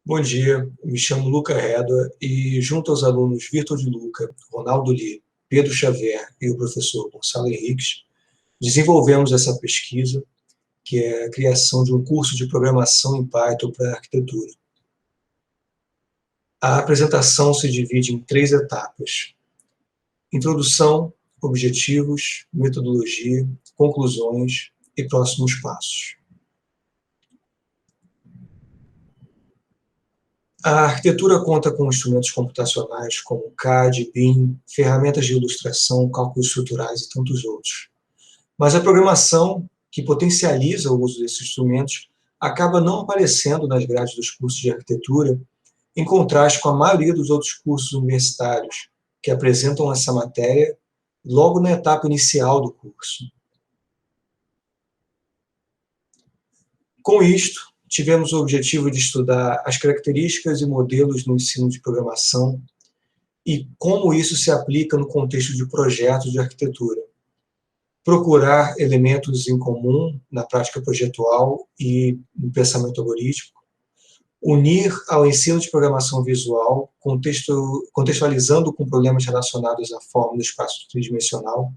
Bom dia, me chamo Luca Redua e, junto aos alunos Vitor de Luca, Ronaldo Li, Pedro Xavier e o professor Gonçalo Henriques, desenvolvemos essa pesquisa, que é a criação de um curso de programação em Python para arquitetura. A apresentação se divide em 3 etapas: introdução, objetivos, metodologia, conclusões e próximos passos. A arquitetura conta com instrumentos computacionais como CAD, BIM, ferramentas de ilustração, cálculos estruturais e tantos outros. Mas a programação, que potencializa o uso desses instrumentos, acaba não aparecendo nas grades dos cursos de arquitetura, em contraste com a maioria dos outros cursos universitários, que apresentam essa matéria logo na etapa inicial do curso. Com isto, tivemos o objetivo de estudar as características e modelos no ensino de programação e como isso se aplica no contexto de projetos de arquitetura. Procurar elementos em comum na prática projetual e no pensamento algorítmico, unir ao ensino de programação visual, contextualizando com problemas relacionados à forma do espaço tridimensional,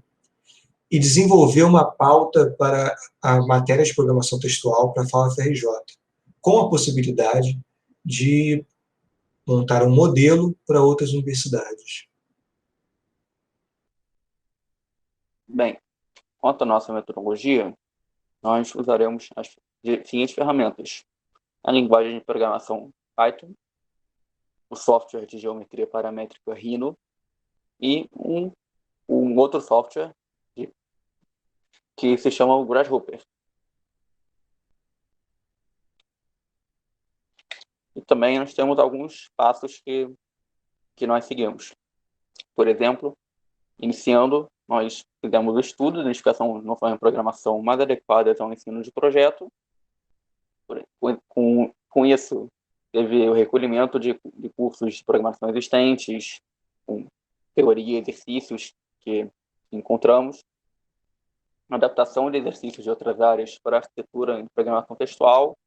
e desenvolver uma pauta para a matéria de programação textual para a FAO-FRJ, com a possibilidade de montar um modelo para outras universidades. Bem, quanto à nossa metodologia, nós usaremos as seguintes ferramentas: a linguagem de programação Python, o software de geometria paramétrica Rhino e um outro software que se chama o Grasshopper. E também nós temos alguns passos que nós seguimos. Por exemplo, iniciando, nós fizemos o estudo da identificação de noções de programação mais adequadas ao ensino de projeto. Com isso, teve o recolhimento de cursos de programação existentes, com teoria e exercícios que encontramos, adaptação de exercícios de outras áreas para arquitetura e programação textual,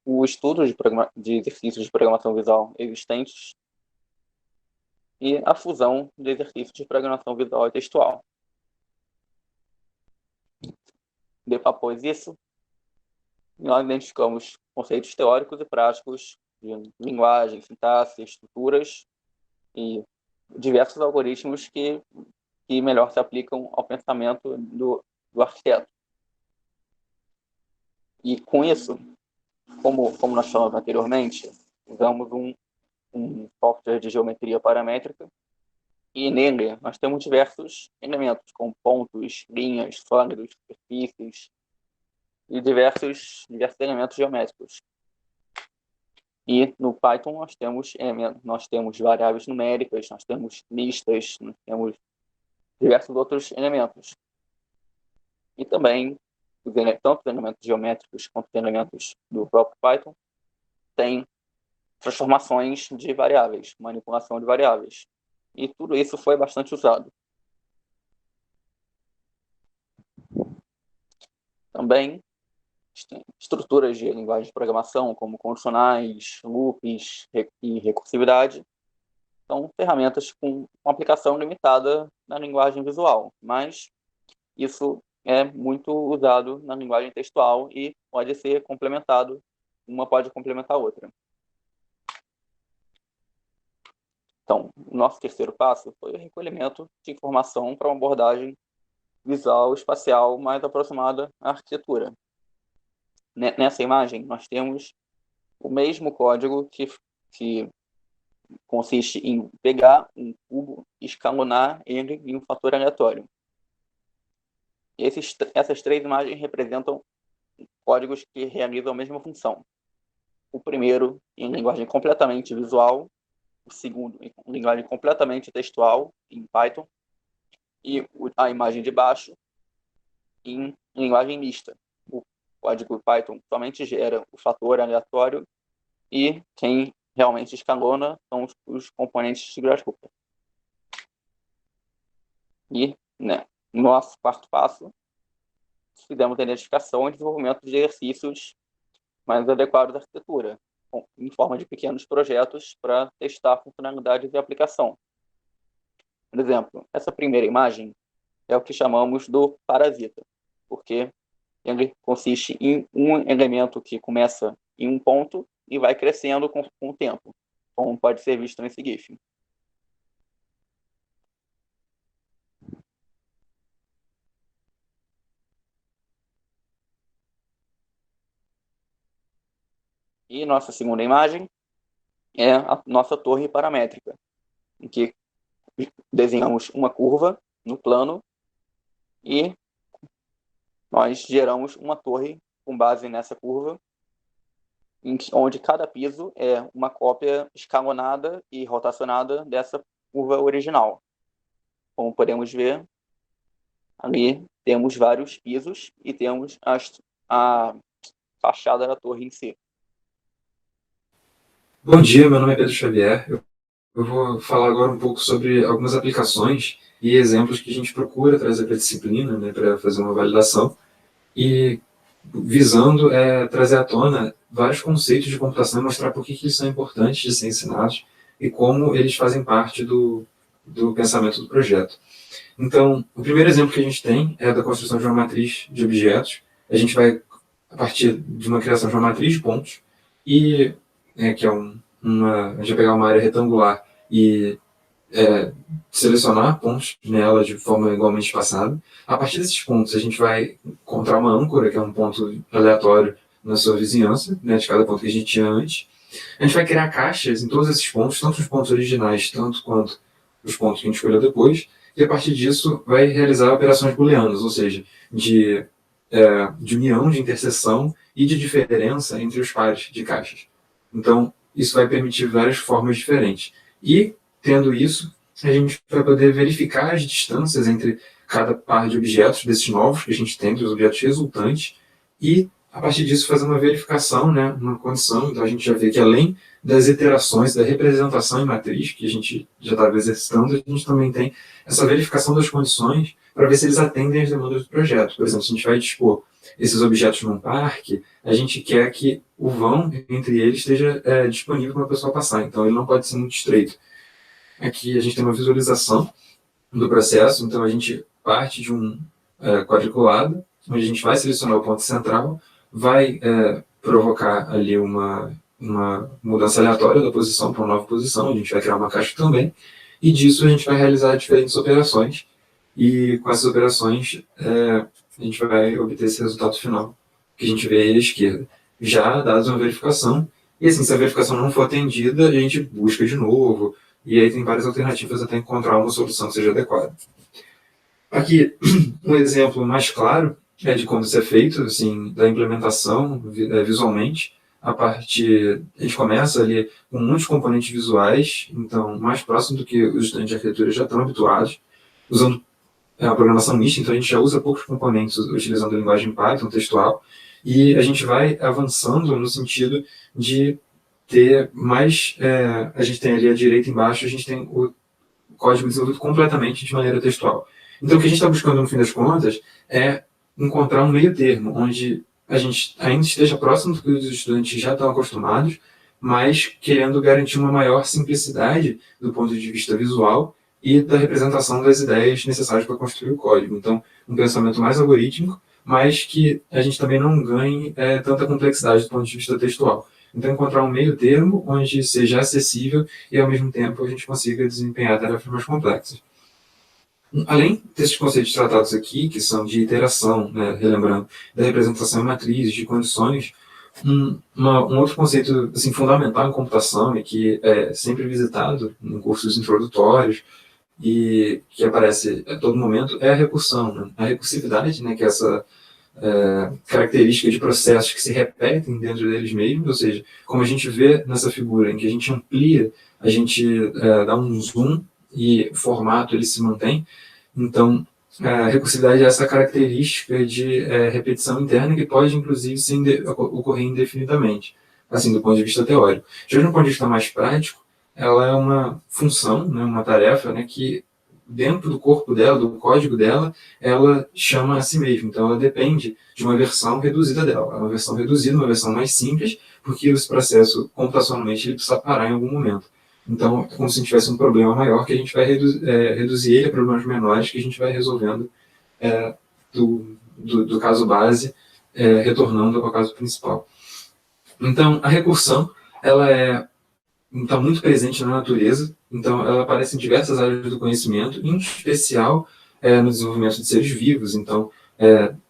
o estudo de exercícios de programação visual existentes e a fusão de exercícios de programação visual e textual. Após isso, nós identificamos conceitos teóricos e práticos de linguagem, sintaxe, estruturas e diversos algoritmos que melhor se aplicam ao pensamento do arquiteto. E com isso, como nós falamos anteriormente, usamos um software de geometria paramétrica e nele nós temos diversos elementos, como pontos, linhas, sólidos, superfícies e diversos elementos geométricos. E no Python nós temos variáveis numéricas, nós temos listas, nós temos diversos outros elementos. E também, tanto os elementos geométricos quanto os elementos do próprio Python têm transformações de variáveis, manipulação de variáveis. E tudo isso foi bastante usado. Também estruturas de linguagem de programação, como condicionais, loops e recursividade, são ferramentas com aplicação limitada na linguagem visual, mas isso é muito usado na linguagem textual e pode ser complementado, uma pode complementar a outra. Então, o nosso terceiro passo foi o recolhimento de informação para uma abordagem visual espacial mais aproximada à arquitetura. Nessa imagem, nós temos o mesmo código que consiste em pegar um cubo e escalonar ele em um fator aleatório. Essas 3 imagens representam códigos que realizam a mesma função. O primeiro em linguagem completamente visual, o segundo em linguagem completamente textual, em Python, e a imagem de baixo em linguagem mista. O código Python somente gera o fator aleatório e quem realmente escalona são os componentes de Grasshopper. E, no nosso quarto passo, fizemos a identificação e desenvolvimento de exercícios mais adequados à arquitetura, em forma de pequenos projetos para testar funcionalidades e aplicação. Por exemplo, essa primeira imagem é o que chamamos do parasita, porque ele consiste em um elemento que começa em um ponto e vai crescendo com o tempo, como pode ser visto nesse GIF. E nossa segunda imagem é a nossa torre paramétrica, em que desenhamos uma curva no plano e nós geramos uma torre com base nessa curva, onde cada piso é uma cópia escalonada e rotacionada dessa curva original. Como podemos ver, ali temos vários pisos e temos a fachada da torre em si. Bom dia, meu nome é Pedro Xavier. Eu vou falar agora um pouco sobre algumas aplicações e exemplos que a gente procura trazer para a disciplina, né, para fazer uma validação, e visando trazer à tona vários conceitos de computação e mostrar por que eles são importantes de ser ensinados e como eles fazem parte do pensamento do projeto. Então, o primeiro exemplo que a gente tem é da construção de uma matriz de objetos. A gente vai, a partir de uma criação de uma matriz de pontos, e que é a gente vai pegar uma área retangular e selecionar pontos nela de forma igualmente espaçada. A partir desses pontos, a gente vai encontrar uma âncora, que é um ponto aleatório na sua vizinhança, né, de cada ponto que a gente tinha antes. A gente vai criar caixas em todos esses pontos, tanto os pontos originais, tanto quanto os pontos que a gente escolheu depois, e a partir disso vai realizar operações booleanas, ou seja, de união, de interseção e de diferença entre os pares de caixas. Então, isso vai permitir várias formas diferentes. E, tendo isso, a gente vai poder verificar as distâncias entre cada par de objetos desses novos que a gente tem, dos objetos resultantes, e, a partir disso, fazer uma verificação, né, uma condição. Então, a gente já vê que, além das iterações, da representação em matriz, que a gente já estava exercitando, a gente também tem essa verificação das condições para ver se eles atendem às demandas do projeto. Por exemplo, se a gente vai dispor esses objetos num parque, a gente quer que o vão entre eles esteja disponível para uma pessoa passar, então ele não pode ser muito estreito. Aqui a gente tem uma visualização do processo, então a gente parte de um quadriculado, onde a gente vai selecionar o ponto central, vai provocar ali uma mudança aleatória da posição para uma nova posição, a gente vai criar uma caixa também, e disso a gente vai realizar diferentes operações, e com essas operações a gente vai obter esse resultado final, que a gente vê aí à esquerda. Já dados uma verificação, e assim, se a verificação não for atendida, a gente busca de novo, e aí tem várias alternativas até encontrar uma solução que seja adequada. Aqui, um exemplo mais claro de como isso é feito, assim, da implementação visualmente. A gente começa ali com muitos componentes visuais, então mais próximo do que os estudantes de arquitetura já estão habituados, usando uma programação mista, então a gente já usa poucos componentes utilizando a linguagem Python textual, e a gente vai avançando no sentido de ter mais... a gente tem ali à direita embaixo, a gente tem o código desenvolvido completamente de maneira textual. Então o que a gente está buscando no fim das contas é encontrar um meio termo, onde a gente ainda esteja próximo do que os estudantes já estão acostumados, mas querendo garantir uma maior simplicidade do ponto de vista visual e da representação das ideias necessárias para construir o código. Então, um pensamento mais algorítmico, mas que a gente também não ganhe tanta complexidade do ponto de vista textual. Então, encontrar um meio termo onde seja acessível e, ao mesmo tempo, a gente consiga desempenhar tarefas mais complexas. Além desses conceitos tratados aqui, que são de iteração, né, relembrando, da representação em matrizes, de condições, um outro conceito assim, fundamental em computação e que é sempre visitado em cursos introdutórios e que aparece a todo momento é a recursão, né? A recursividade, né, que é essa característica de processos que se repetem dentro deles mesmos, ou seja, como a gente vê nessa figura em que a gente amplia, a gente dá um zoom e o formato ele se mantém. Então, a recursividade é essa característica de repetição interna que pode, inclusive, ocorrer indefinidamente, assim, do ponto de vista teórico. Já do ponto de vista mais prático, ela é uma função, né, uma tarefa, né, que dentro do corpo dela, do código dela, ela chama a si mesma. Então, ela depende de uma versão reduzida dela. É uma versão reduzida, uma versão mais simples, porque esse processo, computacionalmente, ele precisa parar em algum momento. Então, é como se a gente tivesse um problema maior, que a gente vai reduzir ele a problemas menores, que a gente vai resolvendo do caso base, retornando ao caso principal. Então, a recursão, ela está muito presente na natureza, então ela aparece em diversas áreas do conhecimento, em especial no desenvolvimento de seres vivos, então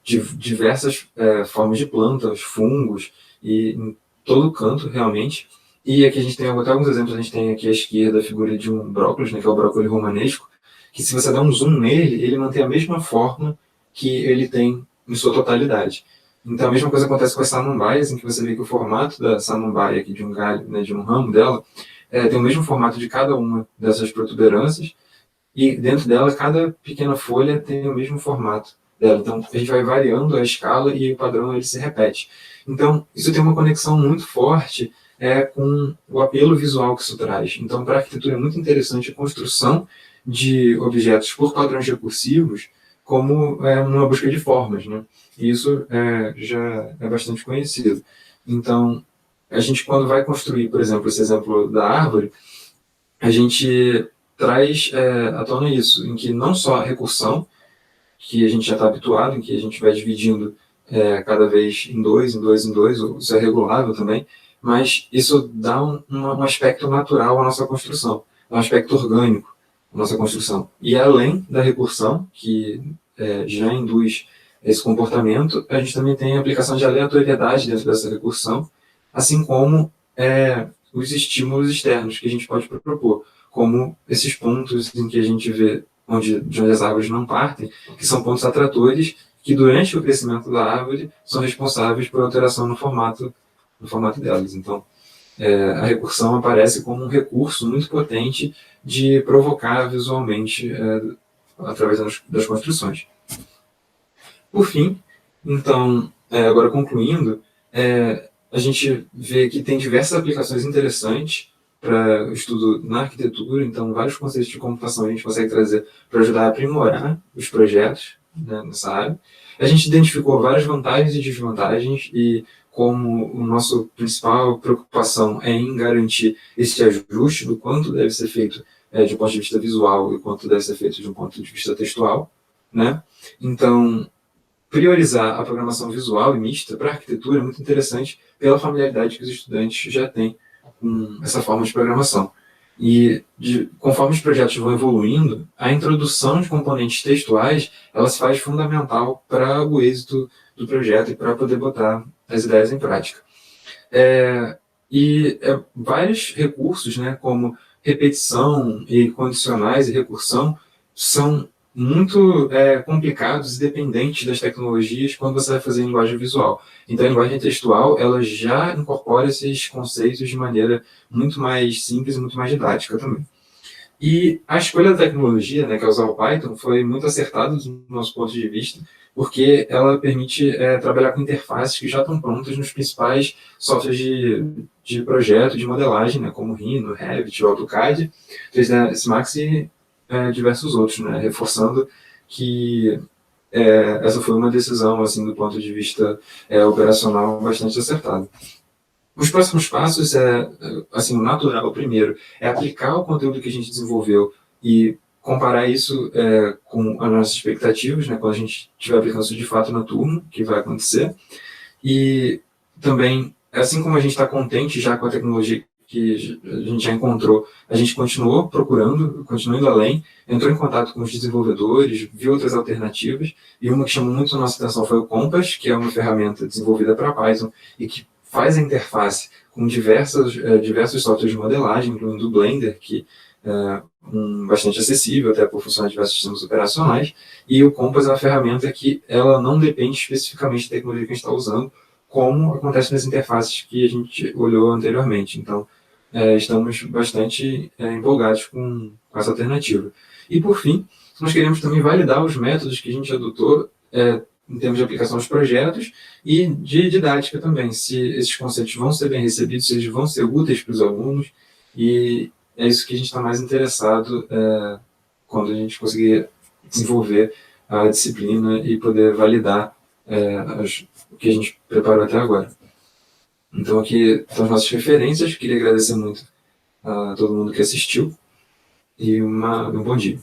diversas formas de plantas, fungos, e em todo canto, realmente. E aqui a gente tem até alguns exemplos. A gente tem aqui à esquerda a figura de um brócolis, né, que é o brócolis romanesco, que se você der um zoom nele, ele mantém a mesma forma que ele tem em sua totalidade. Então a mesma coisa acontece com as samambaias, em que você vê que o formato da samambaia, aqui de um galho, né, de um ramo dela, tem o mesmo formato de cada uma dessas protuberâncias, e dentro dela, cada pequena folha tem o mesmo formato dela. Então a gente vai variando a escala e o padrão ele se repete. Então isso tem uma conexão muito forte com o apelo visual que isso traz. Então, para a arquitetura é muito interessante a construção de objetos por padrões recursivos como uma busca de formas, né? E isso já é bastante conhecido. Então, a gente, quando vai construir, por exemplo, esse exemplo da árvore, a gente traz à tona isso, em que não só a recursão, que a gente já está habituado, em que a gente vai dividindo cada vez em dois, isso é regulável também, mas isso dá um aspecto natural à nossa construção, um aspecto orgânico à nossa construção. E além da recursão, que já induz esse comportamento, a gente também tem a aplicação de aleatoriedade dentro dessa recursão, assim como os estímulos externos que a gente pode propor, como esses pontos em que a gente vê de onde as árvores não partem, que são pontos atratores que durante o crescimento da árvore são responsáveis por alteração no formato delas. Então, a recursão aparece como um recurso muito potente de provocar visualmente através das construções. Por fim, então, agora concluindo, a gente vê que tem diversas aplicações interessantes para o estudo na arquitetura. Então, vários conceitos de computação a gente consegue trazer para ajudar a aprimorar os projetos, né, nessa área. A gente identificou várias vantagens e desvantagens, e como a nossa principal preocupação é em garantir esse ajuste do quanto deve ser feito de um ponto de vista visual e quanto deve ser feito de um ponto de vista textual, né? Então, priorizar a programação visual e mista para a arquitetura é muito interessante pela familiaridade que os estudantes já têm com essa forma de programação. E conforme os projetos vão evoluindo, a introdução de componentes textuais ela se faz fundamental para o êxito do projeto e para poder botar as ideias em prática. Vários recursos, né, como repetição e condicionais e recursão, são muito complicados e dependentes das tecnologias quando você vai fazer em linguagem visual. Então, a linguagem textual ela já incorpora esses conceitos de maneira muito mais simples e muito mais didática também. E a escolha da tecnologia, né, que é usar o Python, foi muito acertada do nosso ponto de vista, porque ela permite trabalhar com interfaces que já estão prontas nos principais softwares de projeto, de modelagem, né, como Rhino, Revit, AutoCAD, 3ds Max e diversos outros, né, reforçando que essa foi uma decisão, assim, do ponto de vista operacional, bastante acertada. Os próximos passos assim, o natural, primeiro, é aplicar o conteúdo que a gente desenvolveu e comparar isso com as nossas expectativas, né, quando a gente estiver aplicando isso de fato na turma, que vai acontecer. E também, assim como a gente está contente já com a tecnologia que a gente já encontrou, a gente continuou procurando, continuou indo além, entrou em contato com os desenvolvedores, viu outras alternativas, e uma que chamou muito a nossa atenção foi o Compass, que é uma ferramenta desenvolvida para Python e que faz a interface com diversos softwares de modelagem, incluindo o Blender, que é bastante acessível, até por funcionar em diversos sistemas operacionais, e o Compass é uma ferramenta que ela não depende especificamente da tecnologia que a gente está usando, como acontece nas interfaces que a gente olhou anteriormente. Então, estamos bastante empolgados com essa alternativa. E, por fim, nós queremos também validar os métodos que a gente adotou em termos de aplicação aos projetos e de didática também, se esses conceitos vão ser bem recebidos, se eles vão ser úteis para os alunos, e é isso que a gente está mais interessado quando a gente conseguir desenvolver a disciplina e poder validar o que a gente preparou até agora. Então aqui estão as nossas referências. Queria agradecer muito a todo mundo que assistiu e um bom dia.